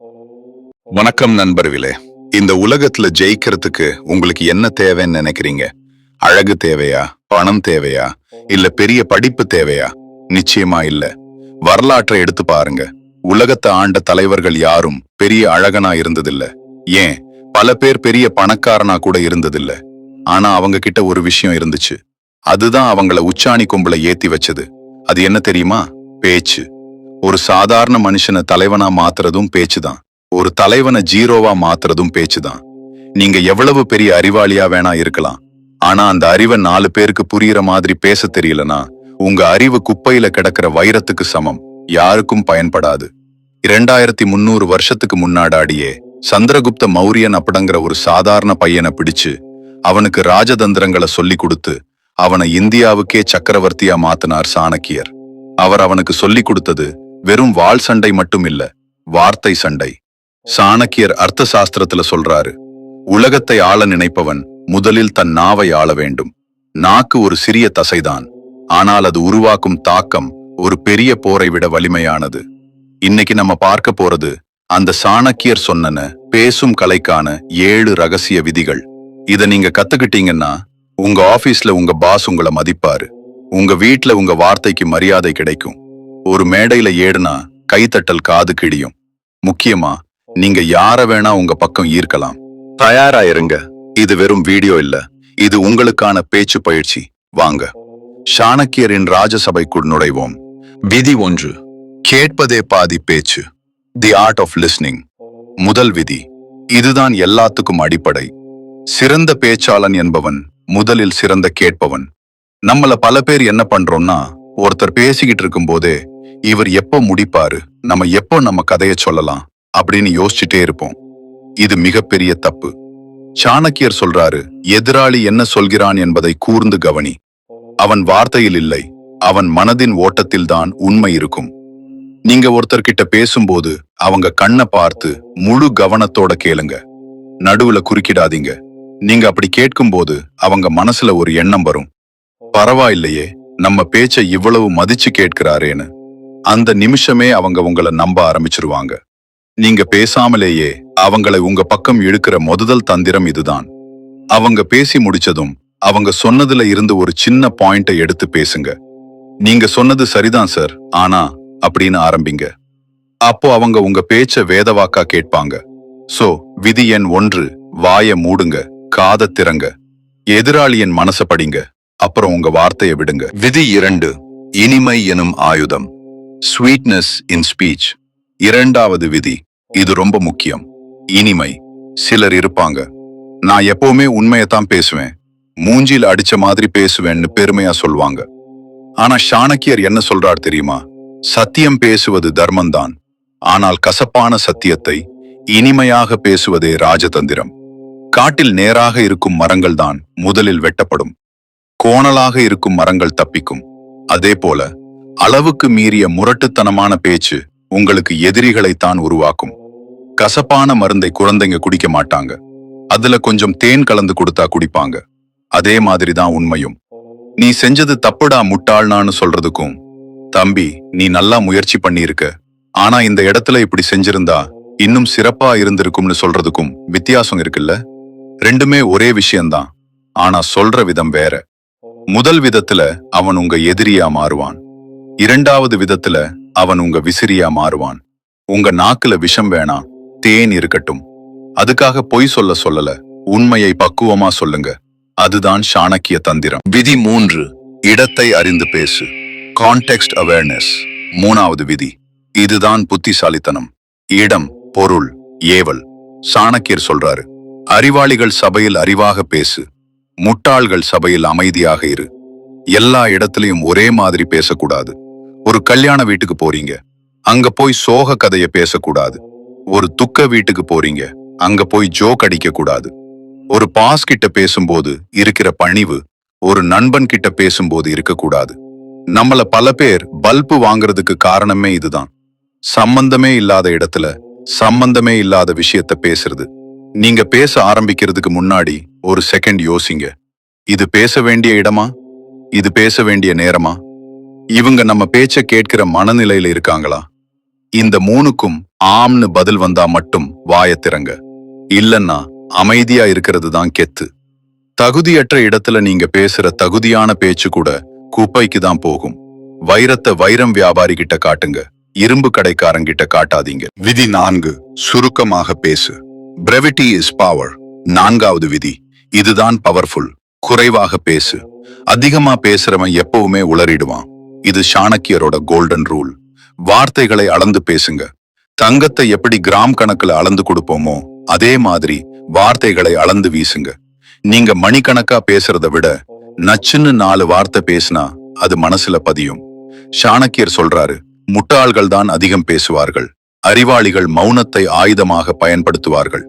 வணக்கம் நண்பர்களே. இந்த உலகத்துல ஜெயிக்கிறதுக்கு உங்களுக்கு என்ன தேவைன்னு நினைக்கிறீங்க? அழகு தேவையா? பணம் தேவையா? இல்ல பெரிய படிப்பு தேவையா? நிச்சயமா இல்ல. வரலாற்றை எடுத்து பாருங்க. உலகத்தை ஆண்ட தலைவர்கள் யாரும் பெரிய அழகனா இருந்ததில்ல. ஏன், பல பேர் பெரிய பணக்காரனா கூட இருந்ததில்ல. ஆனா அவங்க கிட்ட ஒரு விஷயம் இருந்துச்சு. அதுதான் அவங்கள உச்சாணி கொம்புல ஏத்தி வச்சது. அது என்ன தெரியுமா? பேச்சு. ஒரு சாதாரண மனுஷனை தலைவனா மாத்துறதும் பேச்சுதான். ஒரு தலைவனை ஜீரோவா மாத்துறதும் பேச்சுதான். நீங்க எவ்வளவு பெரிய அறிவாளியா வேணா இருக்கலாம். ஆனா அந்த அறிவை 4 பேருக்கு புரியுற மாதிரி பேச தெரியலனா உங்க அறிவு குப்பையில கிடக்கிற வைரத்துக்கு சமம். யாருக்கும் பயன்படாது. 2300 வருஷத்துக்கு முன்னாடியே சந்திரகுப்த மௌரியன் அப்படிங்கிற ஒரு சாதாரண பையனை பிடிச்சு அவனுக்கு ராஜதந்திரங்களை சொல்லி கொடுத்து அவனை இந்தியாவுக்கே சக்கரவர்த்தியா மாத்தினார் சாணக்கியர். அவர் அவனுக்கு சொல்லி கொடுத்தது வெறும் வாள் சண்டை மட்டும் இல்ல, வார்த்தை சண்டை. சாணக்கியர் அர்த்த சாஸ்திரத்துல சொல்றாரு, உலகத்தை ஆள நினைப்பவன் முதலில் தன் நாவை ஆள வேண்டும். நாக்கு ஒரு சிறிய தசைதான், ஆனால் அது உருவாக்கும் தாக்கம் ஒரு பெரிய போரை விட வலிமையானது. இன்னைக்கு நம்ம பார்க்க போறது அந்த சாணக்கியர் சொன்னன பேசும் கலைக்கான 7 ரகசிய விதிகள். இத நீங்க கத்துக்கிட்டீங்கன்னா உங்க ஆபீஸ்ல உங்க பாஸ் உங்களை மதிப்பாரு. உங்க வீட்ல உங்க வார்த்தைக்கு மரியாதை கிடைக்கும். ஒரு மேடையில ஏடுனா கைத்தட்டல் காது கிடியும். முக்கியமா நீங்க யார வேணா உங்க பக்கம் ஈர்க்கலாம். தயாரா இருங்க. இது வெறும் வீடியோ இல்ல, இது உங்களுக்கான பேச்சு பயிற்சி. வாங்க சாணக்கியரின் ராஜசபைக்குள் நுழைவோம். விதி 1, கேட்பதே பாதி பேச்சு. The art of listening. முதல் விதி, இதுதான் எல்லாத்துக்கும் அடிப்படை. சிறந்த பேச்சாளன் என்பவன் முதலில் சிறந்த கேட்பவன். நம்மள பல பேர் என்ன பண்றோம்னா, ஒருத்தர் பேசிக்கிட்டு இருக்கும் போதே இவர் எப்போ முடிப்பாரு, நம்ம கதையை சொல்லலாம் அப்படின்னு யோசிச்சுட்டே இருப்போம். இது மிகப்பெரிய தப்பு. சாணக்கியர் சொல்றாரு, எதிராளி என்ன சொல்கிறான் என்பதை கூர்ந்து கவனி. அவன் வார்த்தையில் இல்லை, அவன் மனதின் ஓட்டத்தில்தான் உண்மை இருக்கும். நீங்க ஒருத்தர்கிட்ட பேசும்போது அவங்க கண்ணை பார்த்து முழு கவனத்தோட கேளுங்க. நடுவுல குறுக்கிடாதீங்க. நீங்க அப்படி கேட்கும்போது அவங்க மனசுல ஒரு எண்ணம் வரும், பரவாயில்லையே நம்ம பேச்சை இவ்வளவு மதிச்சு கேட்கிறாரேன்னு. அந்த நிமிஷமே அவங்க உங்களை நம்ப ஆரம்பிச்சிருவாங்க. நீங்க பேசாமலேயே அவங்களை உங்க பக்கம் இழுக்கிற முதல் தந்திரம் இதுதான். அவங்க பேசி முடிச்சதும் அவங்க சொன்னதுல இருந்து ஒரு சின்ன பாயிண்டை எடுத்து பேசுங்க. நீங்க சொன்னது சரிதான் சார், ஆனா அப்படின்னு ஆரம்பிங்க. அப்போ அவங்க உங்க பேச்ச வேதவாக்கா கேட்பாங்க. சோ விதி எண் 1, வாய மூடுங்க, காத திறங்க, எதிராளியின் மனச படிங்க, அப்புறம் உங்க வார்த்தையை விடுங்க. விதி 2, இனிமை எனும் ஆயுதம். ஸ்வீட்னஸ் இன் ஸ்பீச். இரண்டாவது விதி, இது ரொம்ப முக்கியம். இனிமை. சிலர் இருப்பாங்க, நான் எப்பவுமே உண்மையத்தான் பேசுவேன், மூஞ்சில அடிச்ச மாதிரி பேசுவேன்னு பெருமையா சொல்வாங்க. ஆனா சாணக்கியர் என்ன சொல்றார் தெரியுமா? சத்தியம் பேசுவது தர்மம்தான், ஆனால் கசப்பான சத்தியத்தை இனிமையாக பேசுவதே ராஜதந்திரம். காட்டில் நேராக இருக்கும் மரங்கள் தான் முதலில் வெட்டப்படும். கோணலாக இருக்கும் மரங்கள் தப்பிக்கும். அதே போல அளவுக்கு மீறிய முரட்டுத்தனமான பேச்சு உங்களுக்கு எதிரிகளைத்தான் உருவாக்கும். கசப்பான மருந்தை குழந்தைங்க குடிக்க மாட்டாங்க, அதுல கொஞ்சம் தேன் கலந்து கொடுத்தா குடிப்பாங்க. அதே மாதிரிதான் உண்மையும். நீ செஞ்சது தப்புடா முட்டாள்னான்னு சொல்றதுக்கும், தம்பி நீ நல்லா முயற்சி பண்ணியிருக்க, ஆனா இந்த இடத்துல இப்படி செஞ்சிருந்தா இன்னும் சிறப்பா இருந்திருக்கும்னு சொல்றதுக்கும் வித்தியாசம் இருக்குல்ல. ரெண்டுமே ஒரே விஷயம்தான், ஆனா சொல்ற விதம் வேற. முதல் விதத்துல அவன் உங்க எதிரியா மாறுவான். இரண்டாவது விதத்துல அவன் உங்க விசிறியா மாறுவான். உங்க நாக்குல விஷம் வேணாம், தேன் இருக்கட்டும். அதுக்காக பொய் சொல்லல, உண்மையை பக்குவமா சொல்லுங்க. அதுதான் சாணக்கிய தந்திரம். விதி 3, இடத்தை அறிந்து பேசு. Context awareness. மூணாவது விதி, இதுதான் புத்திசாலித்தனம். இடம், பொருள், ஏவல். சாணக்கியர் சொல்றாரு, அறிவாளிகள் சபையில் அறிவாக பேசு, முட்டாள்கள் சபையில் அமைதியாக இரு. எல்லா இடத்திலையும் ஒரே மாதிரி பேசக்கூடாது. ஒரு கல்யாண வீட்டுக்கு போறீங்க, அங்க போய் சோக கதைய பேசக்கூடாது. ஒரு துக்க வீட்டுக்கு போறீங்க, அங்க போய் ஜோக் அடிக்க கூடாது. ஒரு பாஸ் கிட்ட பேசும்போது இருக்கிற பணிவு ஒரு நண்பன் கிட்ட பேசும்போது இருக்கக்கூடாது. நம்மள பல பேர் பல்பு வாங்குறதுக்கு காரணமே இதுதான். சம்பந்தமே இல்லாத இடத்துல சம்பந்தமே இல்லாத விஷயத்த பேசுறது. நீங்க பேச ஆரம்பிக்கிறதுக்கு முன்னாடி ஒரு செகண்ட் யோசிங்க, இது பேச வேண்டிய இடமா, இது பேச வேண்டிய நேரமா, இவங்க நம்ம பேச்ச கேட்கிற மனநிலையில இருக்காங்களா? இந்த மூணுக்கும் ஆம்னு பதில் வந்தா மட்டும் வாயத்திறங்க. இல்லன்னா அமைதியா இருக்கிறது தான் கெத்து. தகுதியற்ற இடத்துல நீங்க பேசுற தகுதியான பேச்சு கூட குப்பைக்கு தான் போகும். வைரத்தை வைரம் வியாபாரி கிட்ட காட்டுங்க, இரும்பு கடைக்காரங்கிட்ட காட்டாதீங்க. விதி 4, சுருக்கமாக பேசு. Brevity is power. 4வது விதி, இதுதான் பவர்ஃபுல். குறைவாக பேசு. அதிகமா பேசுறவன் எப்பவுமே உளறிடுவான். இது சாணக்கியரோட கோல்டன் ரூல். வார்த்தைகளை அளந்து பேசுங்க. தங்கத்தை எப்படி கிராம் கணக்குல அளந்து கொடுப்போமோ அதே மாதிரி வார்த்தைகளை அளந்து வீசுங்க. நீங்க மணிக்கணக்கா பேசுறத விட நச்சுன்னு 4 வார்த்தை பேசினா அது மனசுல பதியும். சாணக்கியர் சொல்றாரு, முட்டாள்கள் தான் அதிகம் பேசுவார்கள், அறிவாளிகள் மௌனத்தை ஆயுதமாக பயன்படுத்துவார்கள்.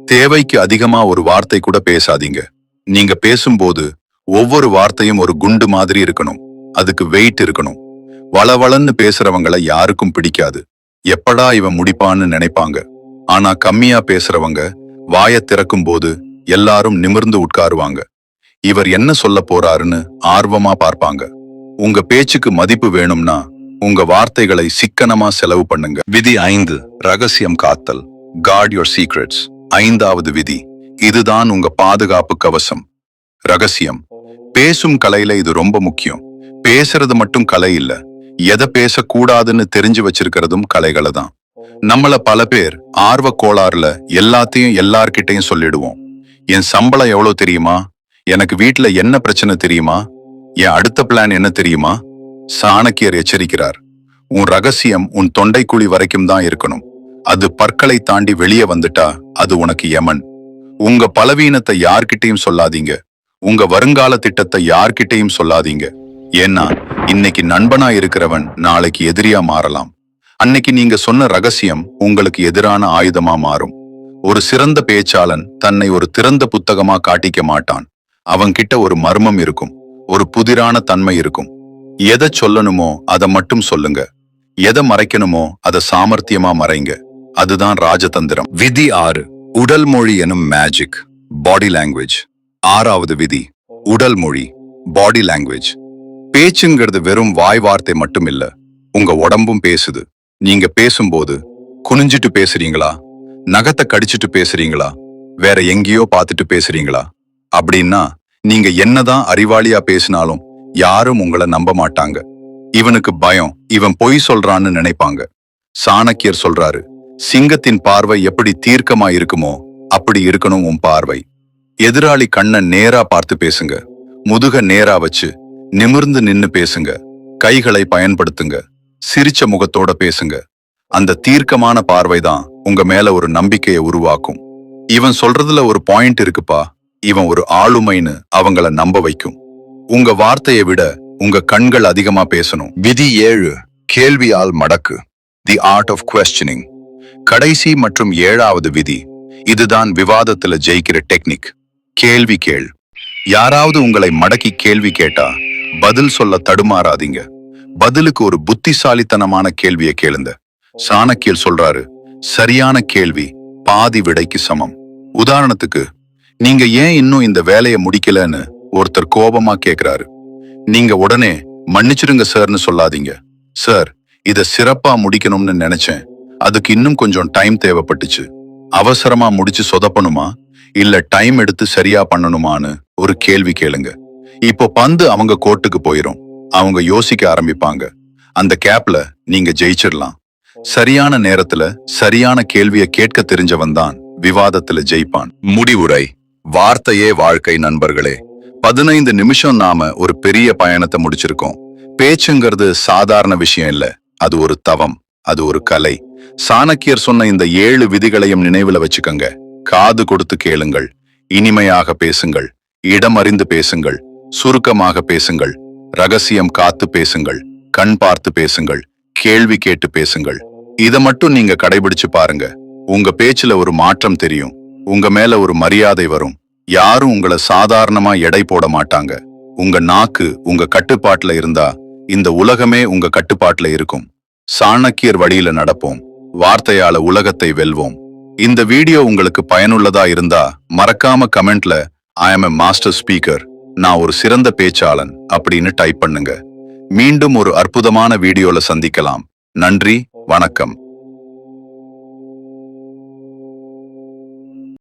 தேவைக்கு அதிகமா ஒரு வார்த்தை கூட பேசாதீங்க. நீங்க பேசும்போது ஒவ்வொரு வார்த்தையும் ஒரு குண்டு மாதிரி இருக்கணும். அதுக்கு வெயிட் இருக்கணும். வளவளன்னு பேசுறவங்களை யாருக்கும் பிடிக்காது. எப்படா இவன் முடிப்பான்னு நினைப்பாங்க. ஆனா கம்மியா பேசுறவங்க வாய திறக்கும் போது எல்லாரும் நிமிர்ந்து உட்காருவாங்க. இவர் என்ன சொல்ல போறாருன்னு ஆர்வமா பார்ப்பாங்க. உங்க பேச்சுக்கு மதிப்பு வேணும்னா உங்க வார்த்தைகளை சிக்கனமா செலவு பண்ணுங்க. விதி 5, ரகசியம் காத்தல். Card your secrets. 5வது விதி, இதுதான் உங்க பாதுகாப்பு கவசம். ரகசியம். பேசும் கலையில இது ரொம்ப முக்கியம். பேசுறது மட்டும் கலை இல்ல, எதை பேசக்கூடாதுன்னு தெரிஞ்சு வச்சிருக்கிறதும் கலைகளை தான். நம்மள பல பேர் ஆர்வ கோளாறுல எல்லாத்தையும் எல்லார்கிட்டையும் சொல்லிடுவோம். என் சம்பளம் எவ்வளவு தெரியுமா, எனக்கு வீட்டுல என்ன பிரச்சனை தெரியுமா, என் அடுத்த பிளான் என்ன தெரியுமா? சாணக்கியர் எச்சரிக்கிறார், உன் ரகசியம் உன் தொண்டைக்குழி வரைக்கும் தான் இருக்கணும். அது பற்களை தாண்டி வெளியே வந்துட்டா அது உனக்கு யமன். உங்க பலவீனத்தை யார்கிட்டையும் சொல்லாதீங்க. உங்க வருங்கால திட்டத்தை யார்கிட்டையும் சொல்லாதீங்க. ஏன்னா இன்னைக்கு நண்பனா இருக்கிறவன் நாளைக்கு எதிரியா மாறலாம். அன்னைக்கு நீங்க சொன்ன ரகசியம் உங்களுக்கு எதிரான ஆயுதமா மாறும். ஒரு சிறந்த பேச்சாளன் தன்னை ஒரு திறந்த புத்தகமா காட்டிக்க மாட்டான். அவன்கிட்ட ஒரு மர்மம் இருக்கும், ஒரு புதிரான தன்மை இருக்கும். எதை சொல்லணுமோ அதை மட்டும் சொல்லுங்க, எதை மறைக்கணுமோ அதை சாமர்த்தியமா மறைங்க. அதுதான் ராஜதந்திரம். விதி 6, உடல் மொழி எனும் மேஜிக். Body language. 6வது விதி, உடல் மொழி, பாடி லாங்குவேஜ். பேச்சுங்கிறது வெறும் வாய் வார்த்தை மட்டும் இல்ல, உங்க உடம்பும் பேசுது. நீங்க பேசும்போது குனிஞ்சிட்டு பேசுறீங்களா, நகத்தை கடிச்சிட்டு பேசுறீங்களா, வேற எங்கேயோ பார்த்துட்டு பேசுறீங்களா? அப்படின்னா நீங்க என்னதான் அறிவாளியா பேசினாலும் யாரும் உங்களை நம்ப மாட்டாங்க. இவனுக்கு பயம், இவன் பொய் சொல்றான்னு நினைப்பாங்க. சாணக்கியர் சொல்றாரு, சிங்கத்தின் பார்வை எப்படி தீர்க்கமா இருக்குமோ அப்படி இருக்கணும் உன் பார்வை. எதிராளி கண்ணை நேரா பார்த்து பேசுங்க. முதுக நேரா வச்சு நிமிர்ந்து நின்னு பேசுங்க. கைகளை பயன்படுத்துங்க. சிரிச்ச முகத்தோட பேசுங்க. அந்த தீர்க்கமான பார்வைதான் உங்க மேல ஒரு நம்பிக்கையை உருவாக்கும். இவன் சொல்றதுல ஒரு பாயிண்ட் இருக்குப்பா, இவன் ஒரு ஆளுமைன்னு அவங்கள நம்ப வைக்கும். உங்க வார்த்தையை விட உங்க கண்கள் அதிகமா பேசணும். விதி 7, கேள்வியால் மடக்கு. The art of questioning. கடைசி மற்றும் 7வது விதி, இதுதான் விவாதத்துல ஜெயிக்கிற டெக்னிக். கேள்வி கேள். யாராவது உங்களை மடக்கி கேள்வி கேட்டா பதில் சொல்ல தடுமாறாதீங்க. பதிலுக்கு ஒரு புத்திசாலித்தனமான கேள்வியை கேளுங்க. சாணக்கியர் சொல்றாரு, சரியான கேள்வி பாதி விடைக்கு சமம். உதாரணத்துக்கு, நீங்க ஏன் இன்னும் இந்த வேலையை முடிக்கலன்னு ஒருத்தர் கோபமா கேக்குறாரு. நீங்க உடனே மன்னிச்சிருங்க சார்னு சொல்லாதீங்க. சார், இத சிறப்பா முடிக்கணும்னு நினைச்சேன், அதுக்கு இன்னும் கொஞ்சம் டைம் தேவைப்பட்டுச்சு. அவசரமா முடிச்சு சொதப்பணுமா இல்ல டைம் எடுத்து சரியா பண்ணணுமான்னு ஒரு கேள்வி கேளுங்க. இப்போ பந்து அவங்க கோட்டுக்கு போயிரும். அவங்க யோசிக்க ஆரம்பிப்பாங்க. அந்த கேப்ல நீங்க ஜெயிச்சிடலாம். சரியான நேரத்துல சரியான கேள்வியை கேட்க தெரிஞ்சவன் தான் விவாதத்துல ஜெயிப்பான். முடிவுரை. வார்த்தையே வாழ்க்கை நண்பர்களே. 15 நிமிஷம் நாம ஒரு பெரிய பயணத்தை முடிச்சிருக்கோம். பேச்சுங்கிறது சாதாரண விஷயம் இல்ல, அது ஒரு தவம், அது ஒரு கலை. சாணக்கியர் சொன்ன இந்த 7 விதிகளையும் நினைவுல வச்சுக்கங்க. காது கொடுத்து கேளுங்கள், இனிமையாக பேசுங்கள், இடமறிந்து பேசுங்கள், சுருக்கமாக பேசுங்கள், ரகசியம் காத்து பேசுங்கள், கண் பார்த்து பேசுங்கள், கேள்வி கேட்டு பேசுங்கள். இத மட்டும் நீங்க கடைபிடிச்சு பாருங்க. உங்க பேச்சுல ஒரு மாற்றம் தெரியும். உங்க மேல ஒரு மரியாதை வரும். யாரும் உங்களை சாதாரணமா எடை போட மாட்டாங்க. உங்க நாக்கு உங்க கட்டுப்பாட்டுல இருந்தா இந்த உலகமே உங்க கட்டுப்பாட்டுல இருக்கும். சாணக்கியர் வழியில நடப்போம். வார்த்தையால உலகத்தை வெல்வோம். இந்த வீடியோ உங்களுக்கு பயனுள்ளதா இருந்தா மறக்காம கமெண்ட்ல ஐ ஆம் எ மாஸ்டர் ஸ்பீக்கர், நான் ஒரு சிறந்த பேச்சாளன் அப்படின்னு டைப் பண்ணுங்க. மீண்டும் ஒரு அற்புதமான வீடியோல சந்திக்கலாம். நன்றி, வணக்கம்.